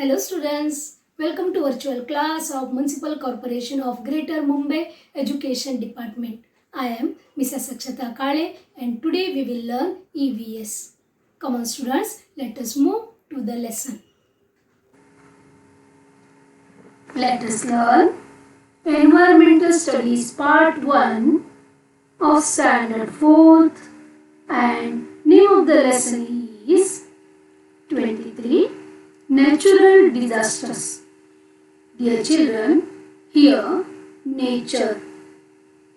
Hello students, welcome to virtual class of Municipal Corporation of Greater Mumbai Education Department. I am Mrs. Akshata Kale and today we will learn EVS. Come on students, let us move to the lesson. Let us learn Environmental Studies Part 1 of Standard 4th and name of the lesson is 23 Natural Disasters. Dear children, here nature.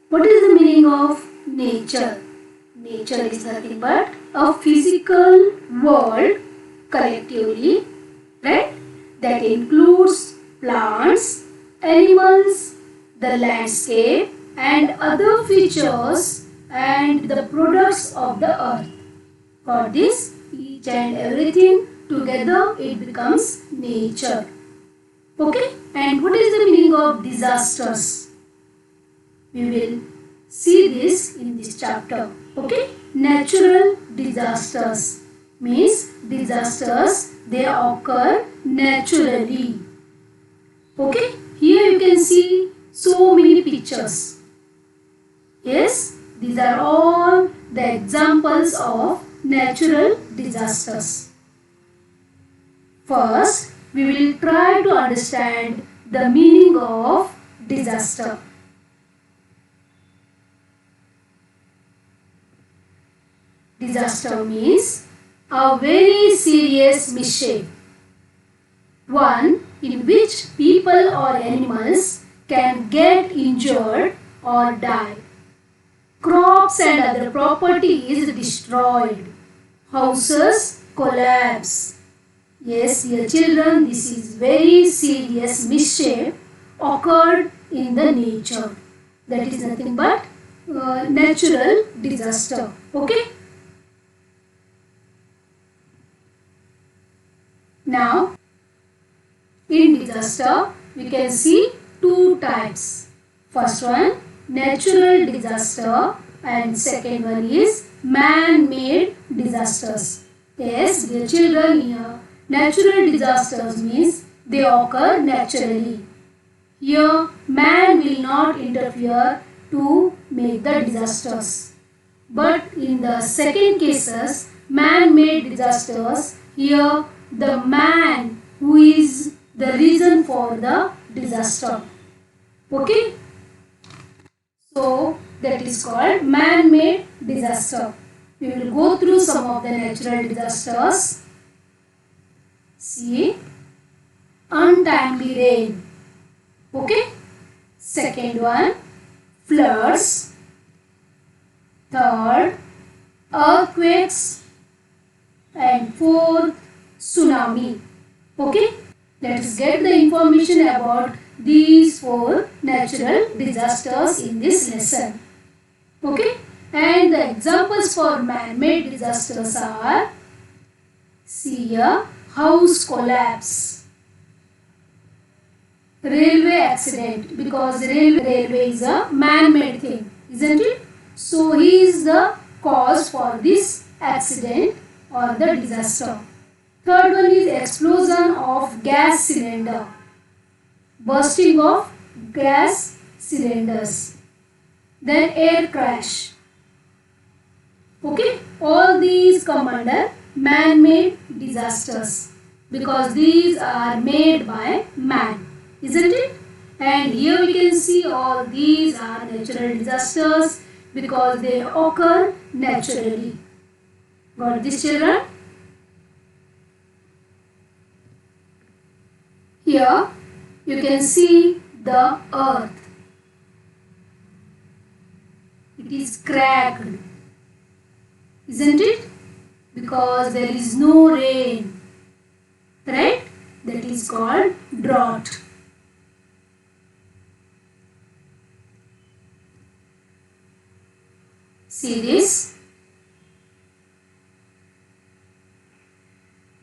What is the meaning of nature? Nature is nothing but a physical world collectively, right? That includes plants, animals, the landscape and other features and the products of the earth. For this, each and everything together it becomes nature. Okay, and what is the meaning of disasters? We will see this in this chapter. Okay, natural disasters means disasters they occur naturally. Okay, here you can see so many pictures. Yes, these are all the examples of natural disasters. First, we will try to understand the meaning of disaster. Disaster means a very serious mischief, one in which people or animals can get injured or die. Crops and other property is destroyed. Houses collapse. Yes, dear children, this is very serious mischief occurred in the nature. That is nothing but natural disaster. Okay. Now, in disaster, we can see two types. First one, natural disaster and second one is man-made disasters. Yes, dear children, here natural disasters means they occur naturally. Here, man will not interfere to make the disasters. But in the second cases, man-made disasters, here the man who is the reason for the disaster. Okay? So, that is called man-made disaster. We will go through some of the natural disasters. See, untimely rain. Okay. Second one, floods. Third, earthquakes. And fourth, tsunami. Okay. Let us get the information about these four natural disasters in this lesson. Okay. And the examples for man-made disasters are, see here, house collapse, railway accident, because railway is a man-made thing, isn't it? So he is the cause for this accident or the disaster. Third one is explosion of gas cylinder, bursting of gas cylinders. Then air crash. Okay, all these come under man-made disasters because these are made by man, isn't it? And here we can see all these are natural disasters because they occur naturally. Got this, children? Here you can see the earth. It is cracked, isn't it? Because there is no rain, right? That is called drought. See this?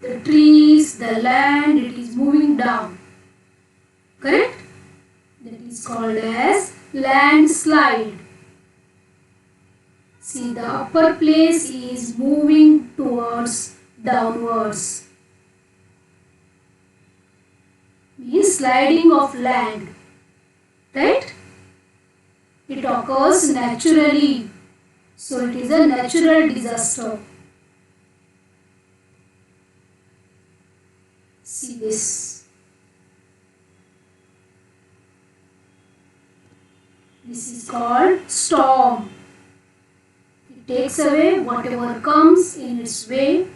The trees, the land, it is moving down. Correct? That is called as landslide. See, the upper place is moving towards downwards. means sliding of land, right? It occurs naturally, so it is a natural disaster. See this. This is called storm. It takes away whatever comes in its way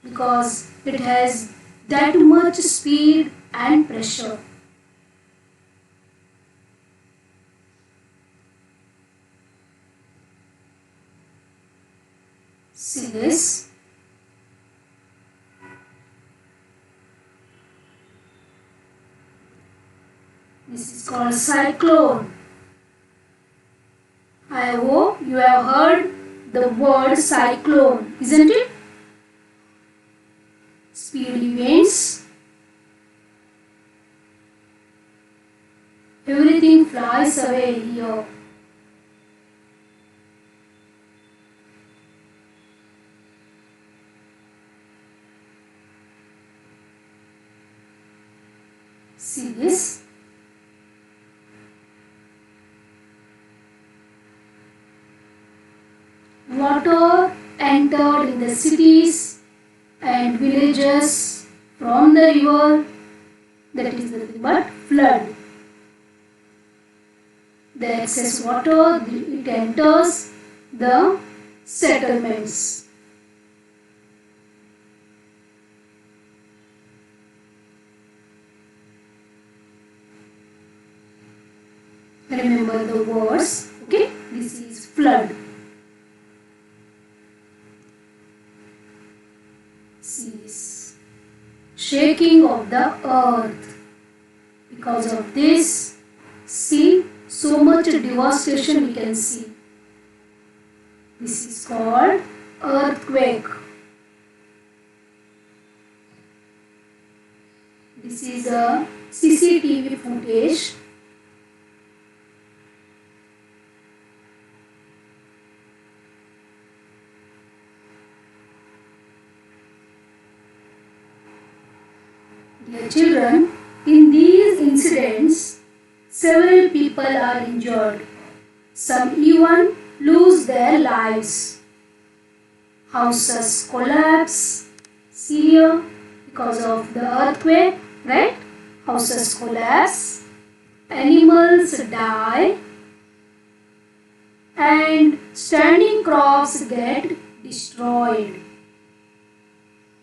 because it has that much speed and pressure. See this. This is called cyclone. I hope you have heard the word cyclone, isn't it? Speedy winds. Everything flies away here. See this? Water entered in the cities and villages from the river, that is nothing but flood. The excess water, it enters the settlements. Remember the words, okay? This is flood. See this. Shaking of the earth. Because of this, see, so much devastation we can see. This is called earthquake. This is a CCTV footage. Dear children, in these incidents, several people are injured. Some even lose their lives. Houses collapse. See here, because of the earthquake, right? Houses collapse. Animals die. And standing crops get destroyed.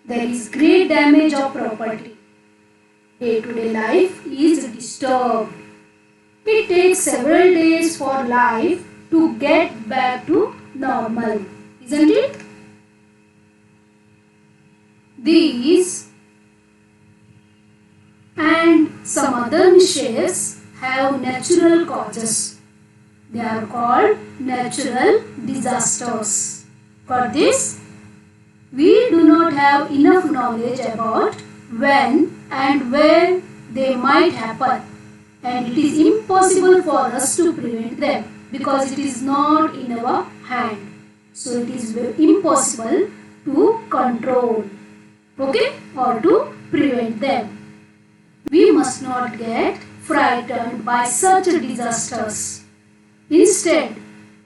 There is great damage of property. Day-to-day life is disturbed. It takes several days for life to get back to normal, isn't it? These and some other mishaps have natural causes. They are called natural disasters. For this, we do not have enough knowledge about when and where they might happen, and it is impossible for us to prevent them because it is not in our hand. So it is impossible to control, okay, or to prevent them. We must not get frightened by such disasters. Instead,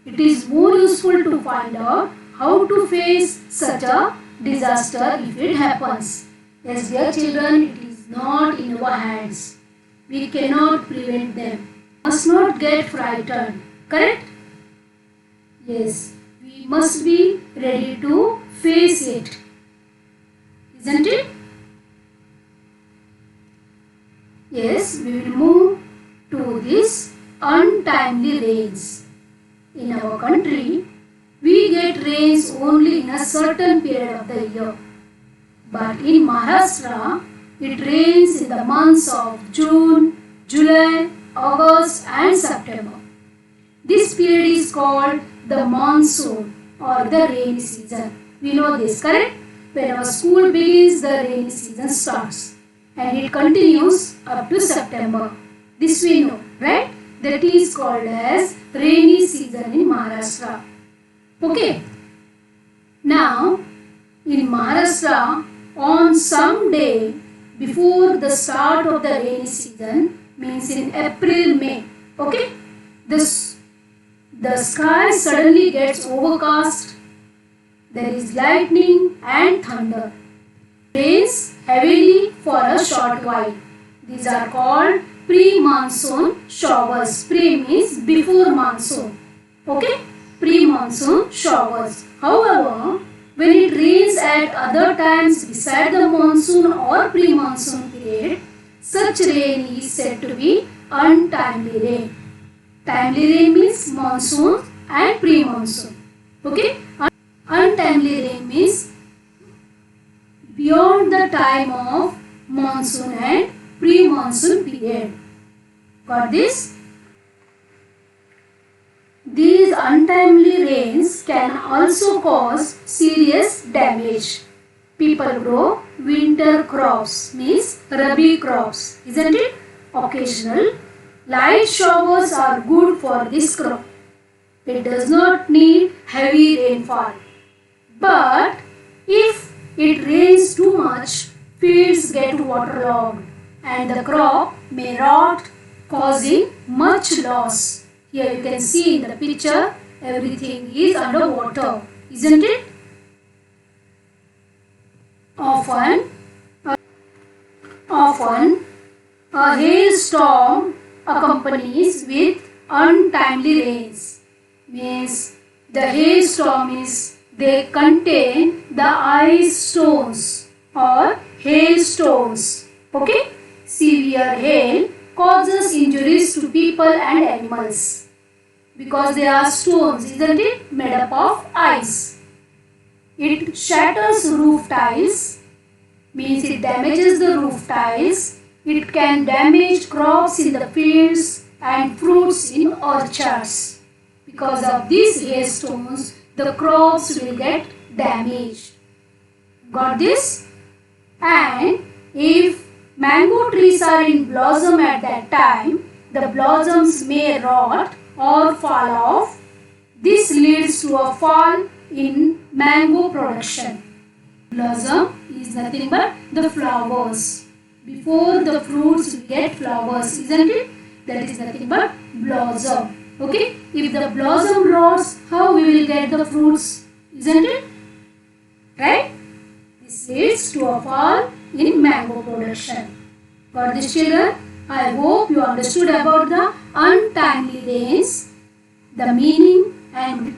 it is more useful to find out how to face such a disaster if it happens. Yes, dear children, it is not in our hands. We cannot prevent them. Must not get frightened. Correct? Yes, we must be ready to face it. Isn't it? Yes, we will move to this untimely rains. In our country, we get rains only in a certain period of the year. But in Maharashtra, it rains in the months of June, July, August and September. This period is called the monsoon or the rainy season. We know this, correct? When our school begins, the rainy season starts and it continues up to September. This we know, right? That is called as rainy season in Maharashtra. Okay. Now, in Maharashtra, on some day, before the start of the rainy season, means in April, May. Okay, the sky suddenly gets overcast. There is lightning and thunder. Rains heavily for a short while. These are called pre-monsoon showers. Pre means before monsoon. Okay, pre-monsoon showers. However, when it rains at other times beside the monsoon or pre-monsoon period, such rain is said to be untimely rain. Timely rain means monsoon and pre-monsoon. Okay, untimely rain means beyond the time of monsoon and pre-monsoon period. Got this? These untimely rains can also cause serious damage. People grow winter crops, means rabi crops, isn't it? Occasional light showers are good for this crop. It does not need heavy rainfall. But if it rains too much, fields get waterlogged and the crop may rot, causing much loss. Here you can see in the picture, everything is underwater, isn't it? Often a hailstorm accompanies with untimely rains. Means the hailstorm they contain the ice stones or hailstones. Okay, severe hail causes injuries to people and animals because they are stones, isn't it, made up of ice. It shatters roof tiles, means it damages the roof tiles. It can damage crops in the fields and fruits in orchards. Because of these hailstones, the crops will get damaged. Got this? And if mango trees are in blossom at that time, the blossoms may rot or fall off. This leads to a fall in mango production. Blossom is nothing but the flowers. Before the fruits will get flowers, isn't it? That is nothing but blossom. Okay, if the blossom rots, how we will get the fruits, isn't it? Right? This leads to a fall in mango production. Got this, children? I hope you understood about the untimely rains, the meaning and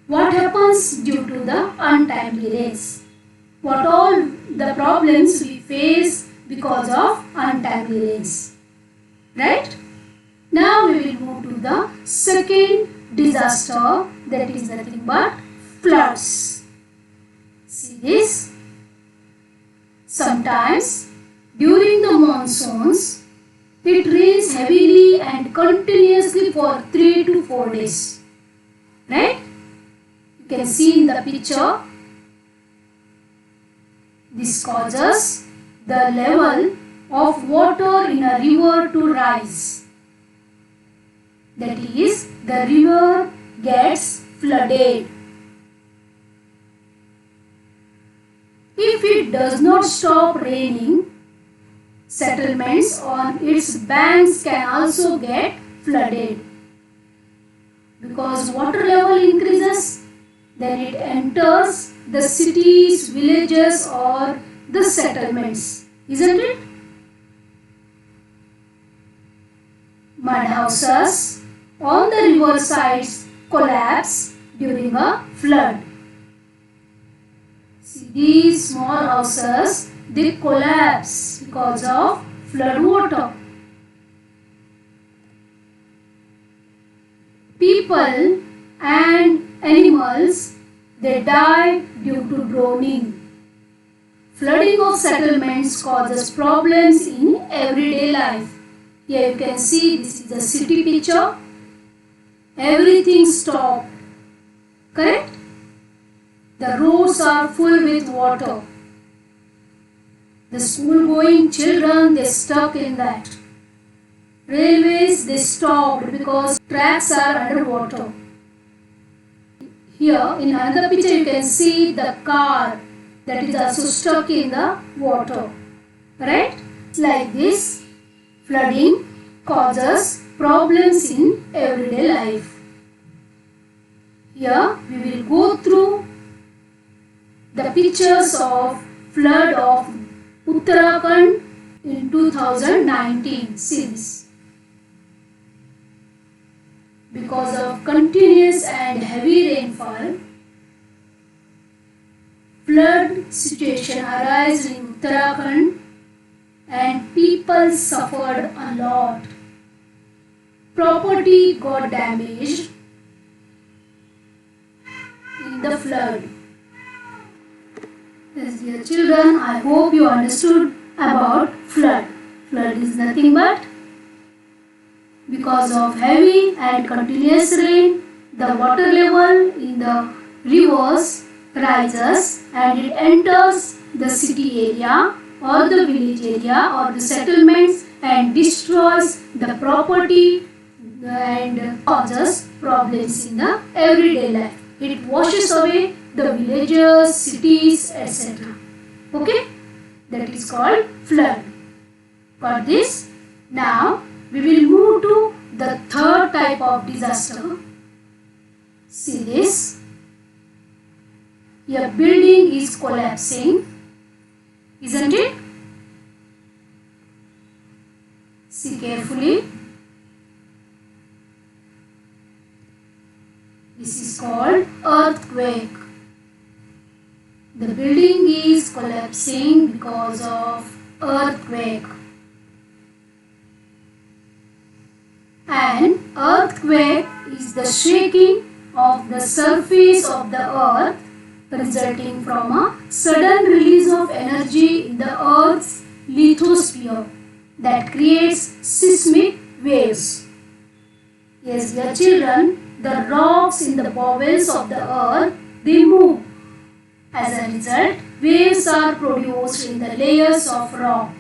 what happens due to the untimely rains. What all the problems we face because of untimely rains. Right? Now we will move to the second disaster, that is nothing but floods. See this? Sometimes during the monsoons, it rains heavily and continuously for 3 to 4 days. Right? You can see in the picture. This causes the level of water in a river to rise. That is, the river gets flooded. If it does not stop raining, settlements on its banks can also get flooded. Because water level increases, then it enters the cities, villages or the settlements, isn't it? Mud houses on the river sides collapse during a flood. See, these small houses, they collapse because of flood water. People and animals, they die due to drowning. Flooding of settlements causes problems in everyday life. Here you can see this is a city picture. Everything stopped. Correct? The roads are full with water. The school going children, they stuck in that. Railways, they stopped because tracks are underwater. Here in another picture you can see the car that is also stuck in the water. Right? Like this, flooding causes problems in everyday life. Here we will go through the pictures of flood of Uttarakhand in 2019. See this. Because of continuous and heavy rainfall, flood situation arose in Uttarakhand and people suffered a lot. Property got damaged in the flood. Yes, dear children, I hope you understood about flood. Flood is nothing but because of heavy and continuous rain, the water level in the rivers rises and it enters the city area or the village area or the settlements and destroys the property and causes problems in the everyday life. It washes away the villages, cities, etc. Okay? That is called flood. Got this? Now we will move to the third type of disaster. See this. Your building is collapsing, isn't it? See carefully. This is called earthquake. The building is collapsing because of earthquake. An earthquake is the shaking of the surface of the earth resulting from a sudden release of energy in the earth's lithosphere that creates seismic waves. Yes, dear children, the rocks in the bowels of the earth, they move. As a result, waves are produced in the layers of rock.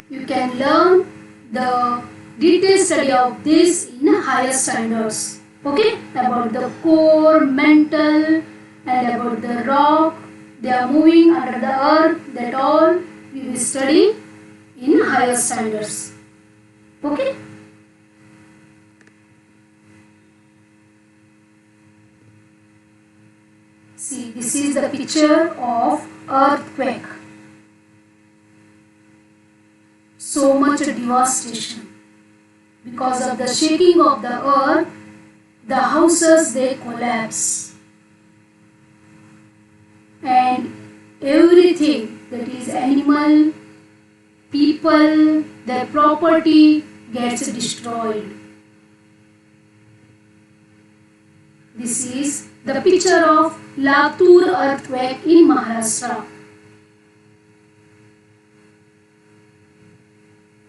You can learn the detailed study of this in higher standards. Okay, about the core, mantle, and about the rock, they are moving under the earth, that all we will study in higher standards. Okay. See, this is the picture of earthquake. So much devastation. Because of the shaking of the earth, the houses they collapse. And everything, that is animal, people, their property gets destroyed. This is the picture of Latur earthquake in Maharashtra.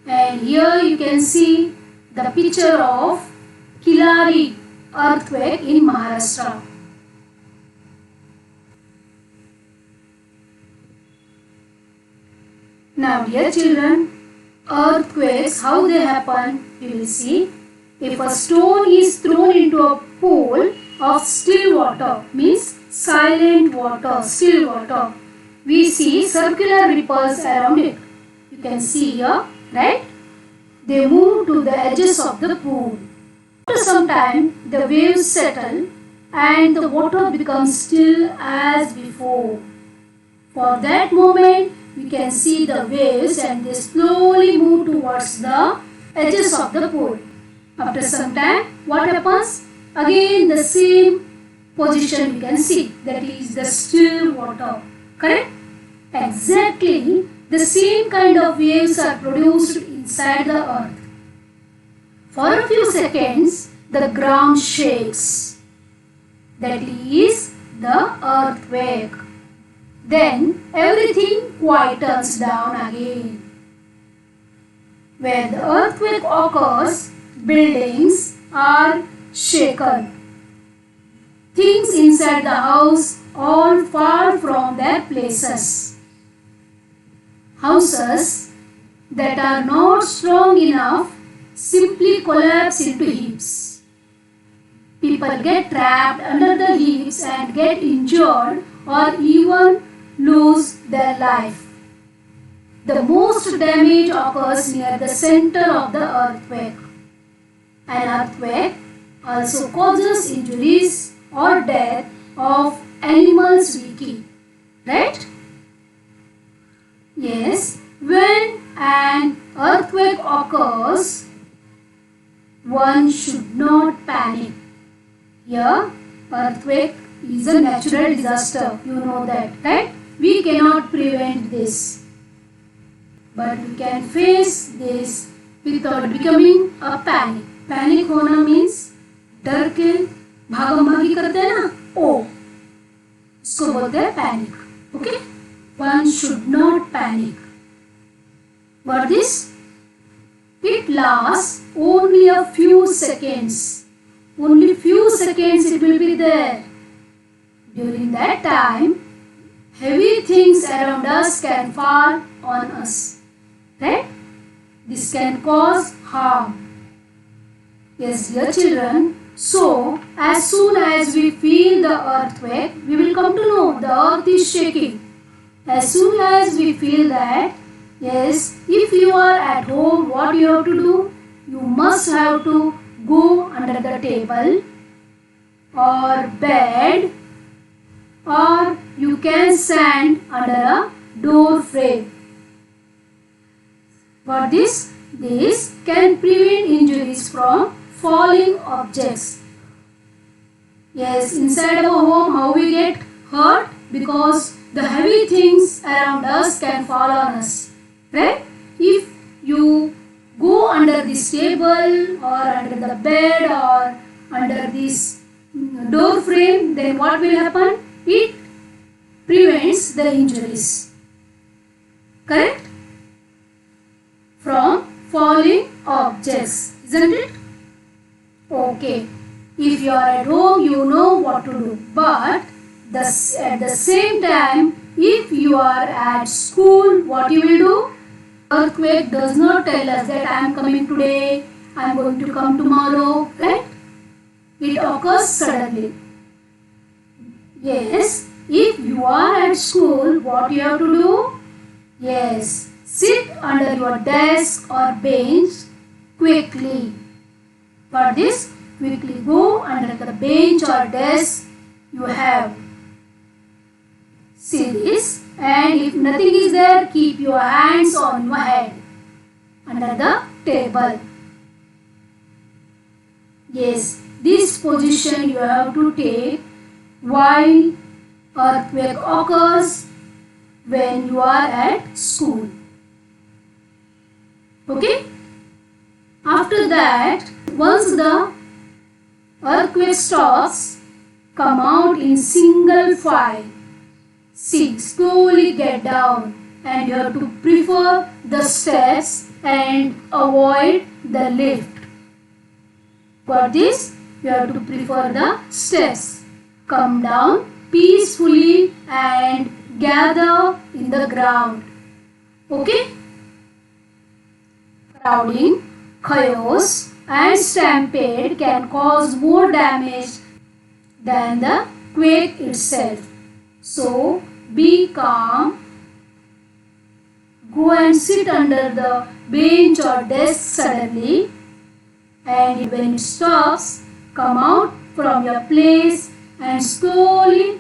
And here you can see the picture of Kilari earthquake in Maharashtra. Now dear children, earthquakes, how they happen, you will see. If a stone is thrown into a pool of still water, means silent water, still water, we see circular ripples around it. You can see here, right? They move to the edges of the pool. After some time, the waves settle and the water becomes still as before. For that moment, we can see the waves and they slowly move towards the edges of the pool. After some time, what happens? Again the same position we can see, that is the still water. Correct? Exactly the same kind of waves are produced inside the earth. For a few seconds, the ground shakes. That is the earthquake. Then everything quietens down again. Where the earthquake occurs, buildings are shaken. Things inside the house all fall from their places. Houses that are not strong enough simply collapse into heaps. People get trapped under the heaps and get injured or even lose their life. the most damage occurs near the center of the earthquake. An earthquake also causes injuries or death of animals we keep. Right? Yes, when an earthquake occurs, one should not panic. Here, earthquake is a natural disaster. You know that, right? We cannot prevent this. But we can face this without becoming a panic. Panic होना means डर के भागम भागी करते हैं ना, ओ इसको बोलते हैं panic. Okay? One should not panic. But this, it lasts only a few seconds. Only few seconds it will be there. During that time, heavy things around us can fall on us. Right? This can cause harm. Yes, dear children. So, as soon as we feel the earthquake, we will come to know the earth is shaking. As soon as we feel that, yes, if you are at home, what you have to do? You must have to go under the table or bed, or you can stand under a door frame. For this can prevent injuries from falling objects. Yes, inside our home, how we get hurt? Because the heavy things around us can fall on us. Right? If you go under this table or under the bed or under this door frame, then what will happen? It prevents the injuries. Correct? From falling objects, isn't it? Okay. If you are at home, you know what to do. But at the same time, if you are at school, what you will do? Earthquake does not tell us that I am coming today, I am going to come tomorrow, right? It occurs suddenly. Yes, if you are at school, what you have to do? Yes, sit under your desk or bench quickly. For this, quickly go under the bench or desk you have. See this, and if nothing is there, keep your hands on your head under the table. Yes, this position you have to take while earthquake occurs when you are at school. Okay? After that, once the earthquake stops, come out in single file. Slowly get down, and you have to prefer the steps and avoid the lift. For this, you have to prefer the steps. Come down peacefully and gather in the ground. Okay? Crowding, chaos and stampede can cause more damage than the quake itself. So, be calm. Go and sit under the bench or desk suddenly, and when it stops, come out from your place and slowly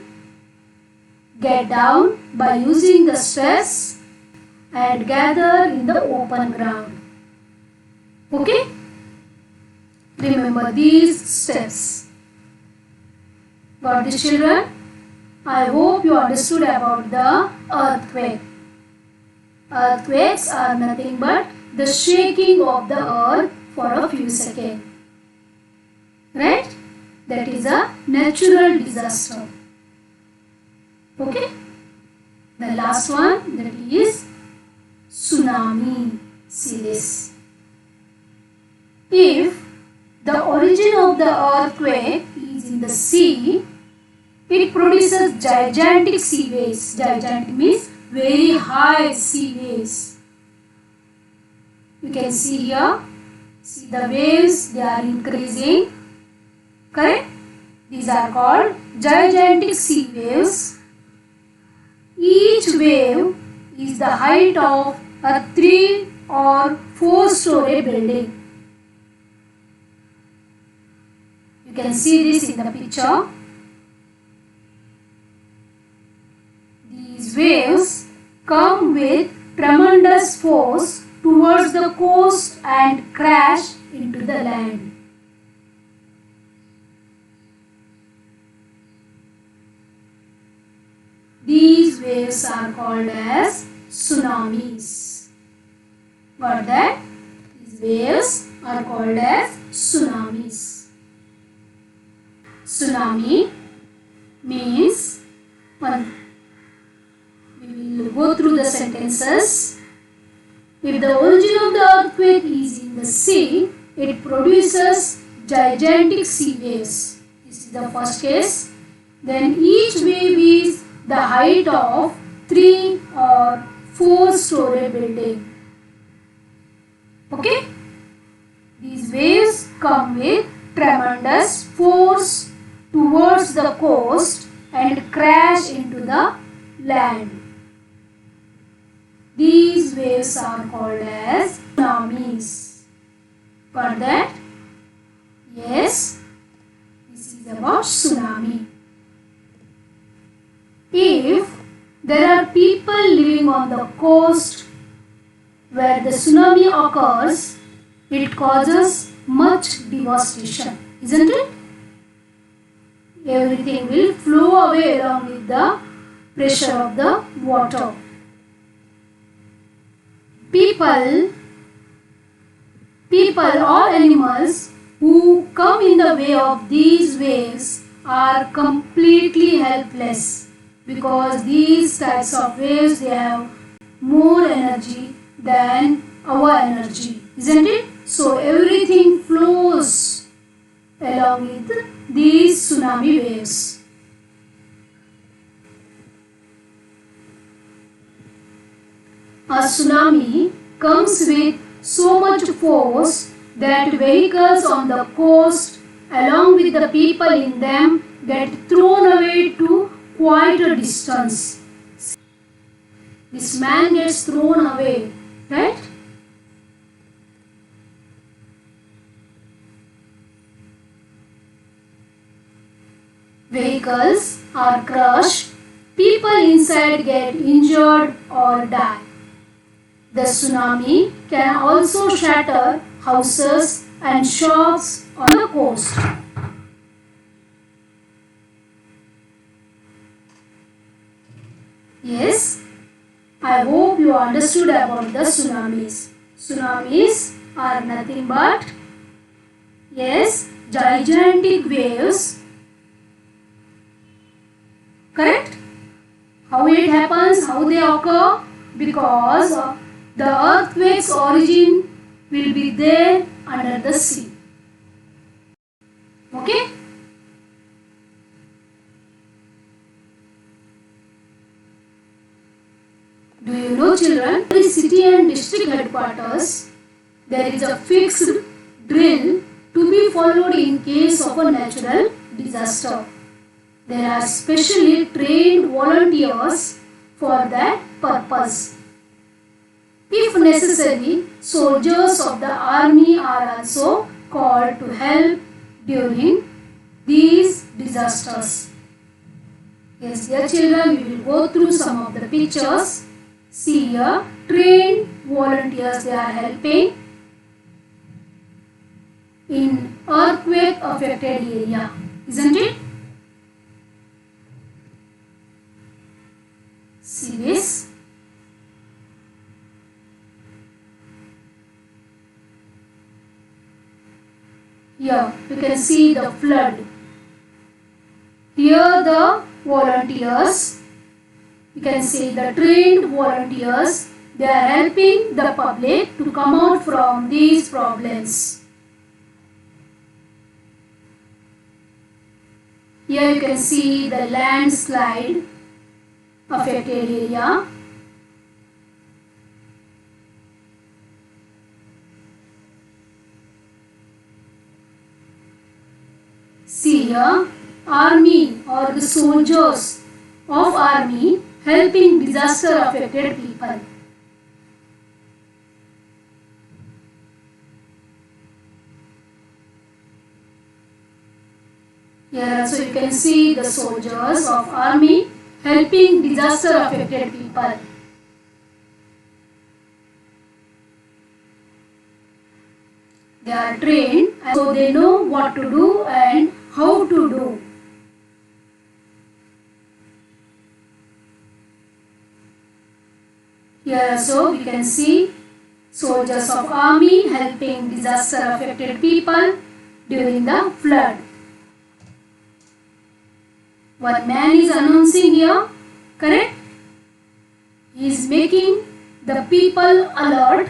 get down by using the steps and gather in the open ground. Okay? Remember these steps. Got this, children? I hope you understood about the earthquake. Earthquakes are nothing but the shaking of the earth for a few seconds. Right? That is a natural disaster. Okay? The last one, that is tsunami. See this. If the origin of the earthquake is in the sea, it produces gigantic sea waves. Gigantic means very high sea waves. You can see here. See the waves, they are increasing. Correct? These are called gigantic sea waves. Each wave is the height of a 3 or 4-story building. You can see this in the picture. These waves come with tremendous force towards the coast and crash into the land. These waves are called as tsunamis. Got that? These waves are called as tsunamis. Tsunami means, we will go through the sentences. If the origin of the earthquake is in the sea, it produces gigantic sea waves. This is the first case. Then each wave is the height of 3 or 4-story building. Okay? These waves come with tremendous force towards the coast and crash into the land. These waves are called as tsunamis. Got that? Yes. This is about tsunami. If there are people living on the coast where the tsunami occurs, it causes much devastation, isn't it? Everything will flow away along with the pressure of the water. People or animals who come in the way of these waves are completely helpless, because these types of waves, they have more energy than our energy, isn't it? So everything flows along with these tsunami waves. A tsunami comes with so much force that vehicles on the coast along with the people in them get thrown away to quite a distance. This man gets thrown away, right? Vehicles are crushed, people inside get injured or die. The tsunami can also shatter houses and shops on the coast. Yes, I hope you understood about the tsunamis. Tsunamis are nothing but, yes, gigantic waves. Correct? How it happens, how they occur? Because the earthquake's origin will be there under the sea. Okay? Do you know, children, every city and district headquarters, there is a fixed drill to be followed in case of a natural disaster. There are specially trained volunteers for that purpose. If necessary, soldiers of the army are also called to help during these disasters. Yes, dear children, we will go through some of the pictures. See here, trained volunteers, they are helping in earthquake affected area, isn't it? See this. Here you can see the flood. Here the volunteers, you can see the trained volunteers, they are helping the public to come out from these problems. Here you can see the landslide affected area. See here, army or the soldiers of army helping disaster affected people. Here also you can see the soldiers of army helping disaster affected people. They are trained, so they know what to do and how to do. Here also we can see soldiers of army helping disaster affected people during the flood. One man is announcing here, correct? He is making the people alert,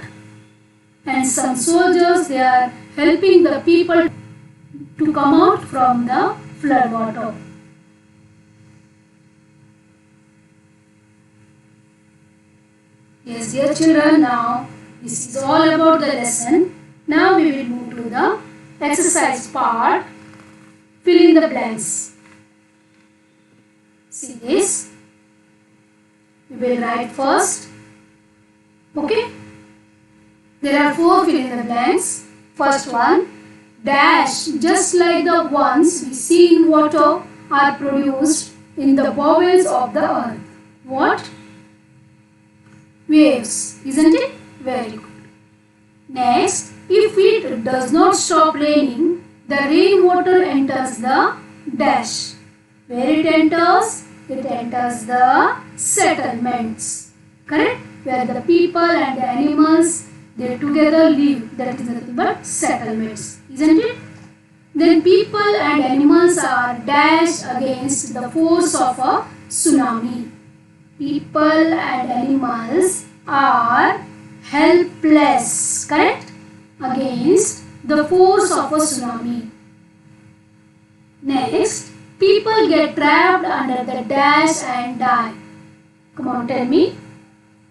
and some soldiers, they are helping the people to come out from the flood water. Yes, dear children, now this is all about the lesson. Now we will move to the exercise part. Fill in the blanks. See this. We will write first. Okay. There are 4 fill in the blanks. First one, dash, just like the ones we see in water, are produced in the bowels of the earth. What? Waves, isn't it? Very good. Next, if it does not stop raining, the rainwater enters the dash. Where it enters? It enters the settlements. Correct? Where the people and the animals, they together live. That is nothing but settlements. Isn't it? Then people and animals are dashed against the force of a tsunami. People and animals are helpless, correct? Against the force of a tsunami. Next, people get trapped under the dash and die. Come on, tell me.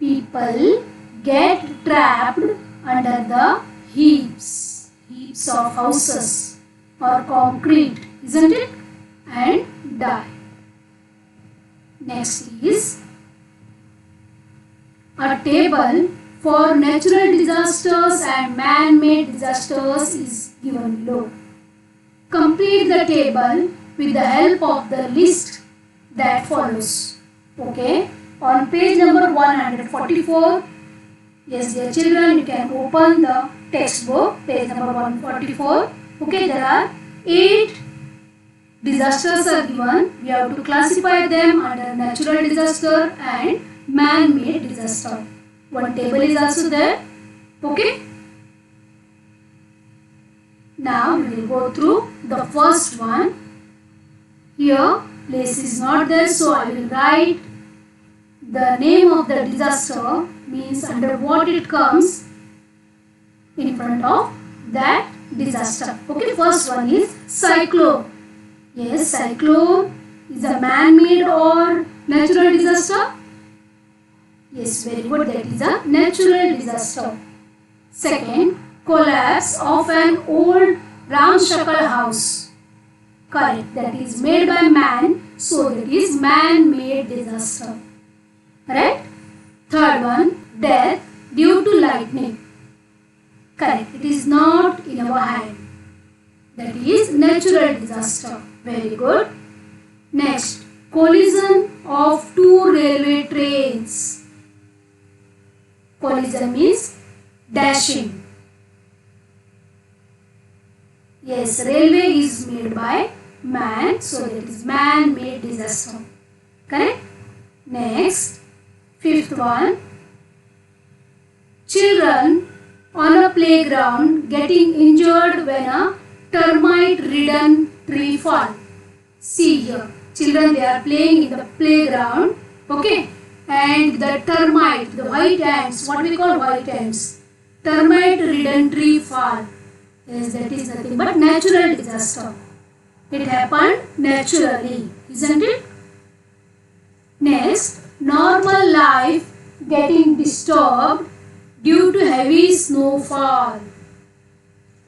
People get trapped under the heaps of houses or concrete, isn't it? And die. Next is a table for natural disasters and man-made disasters is given below. Complete the table with the help of the list that follows. Okay, on page number 144. Yes, dear children, you can open the textbook, page number 144. Okay, there are 8 disasters are given. We have to classify them under natural disaster and man-made disaster. One table is also there. Okay. Now we will go through the first one. Here place is not there, so I will write the name of the disaster, means under what it comes in front of that disaster. Okay, first one is cyclone. Yes, cyclone is a man-made or natural disaster. Yes, very good. That is a natural disaster. Second, collapse of an old ramshackle house. Correct. That is made by man, so that is man-made disaster. Correct. Third one, death due to lightning. Correct. It is not in our hand. That is natural disaster. Very good. Next, collision of 2 railway trains. Collision means dashing. Yes, railway is made by man, so that is man-made disaster. Correct? Next, fifth one, children on a playground getting injured when a termite-ridden tree falls. See here, children, they are playing in the playground. Okay. And the termite, the white ants, what we call white ants, termite-ridden tree fall. Yes, that is nothing but natural disaster. It happened naturally, isn't it? Next, normal life getting disturbed due to heavy snowfall.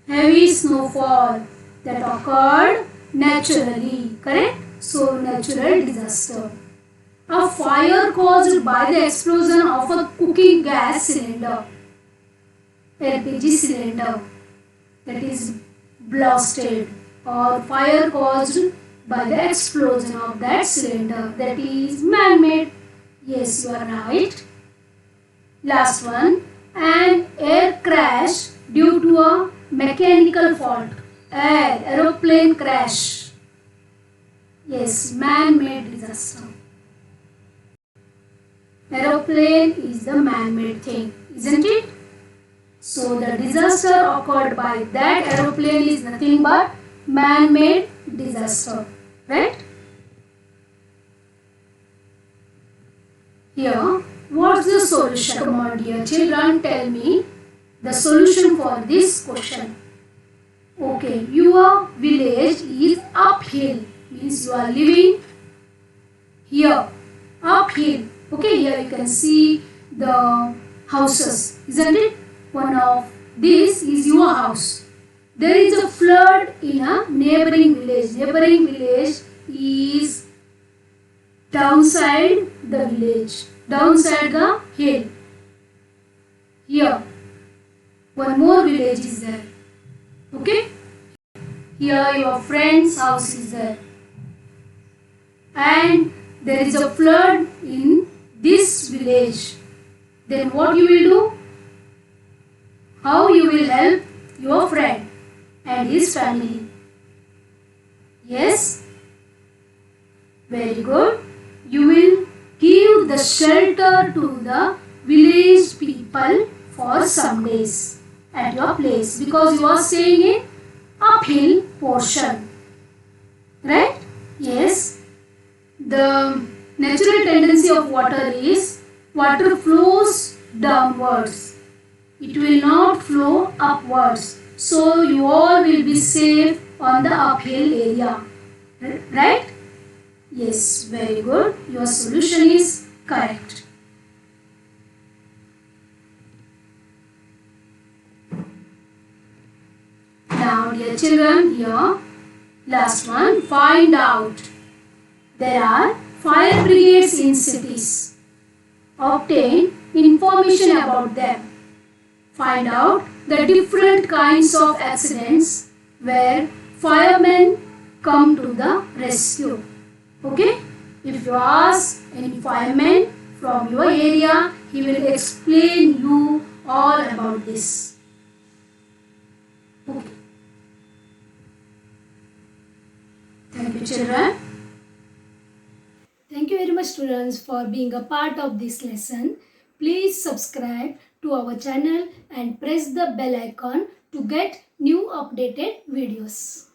Heavy snowfall that occurred naturally, correct? So, natural disaster. A fire caused by the explosion of a cooking gas cylinder, LPG cylinder, that is blasted, or fire caused by the explosion of that cylinder, that is man-made. Yes, you are right. Last one, an air crash due to a mechanical fault. Aeroplane crash. Yes, man-made disaster. Aeroplane is the man-made thing, isn't it? So the disaster occurred by that aeroplane is nothing but man-made disaster, right? Here, what's the solution? Come on, dear children, tell me the solution for this question. Okay, your village is uphill, means you are living here, uphill. Okay, here you can see the houses, isn't it? One of this is your house. There is a flood in a neighboring village. Neighboring village is downside the village, downside the hill. Here, one more village is there. Okay? Here your friend's house is there. And there is a flood in this village. Then what you will do? How you will help your friend and his family? Yes? Very good. You will give the shelter to the village people for some days at your place, because you are staying in uphill portion. Right? Yes. The natural tendency of water is water flows downwards. It will not flow upwards. So you all will be safe on the uphill area. Right? Yes, very good. Your solution is correct. Now, dear children, here, last one, find out. There are fire brigades in cities. Obtain information about them. Find out the different kinds of accidents where firemen come to the rescue. Okay? If you ask any fireman from your area, he will explain you all about this. Okay. Thank you, children. Thank you very much, students, for being a part of this lesson. Please subscribe to our channel and press the bell icon to get new updated videos.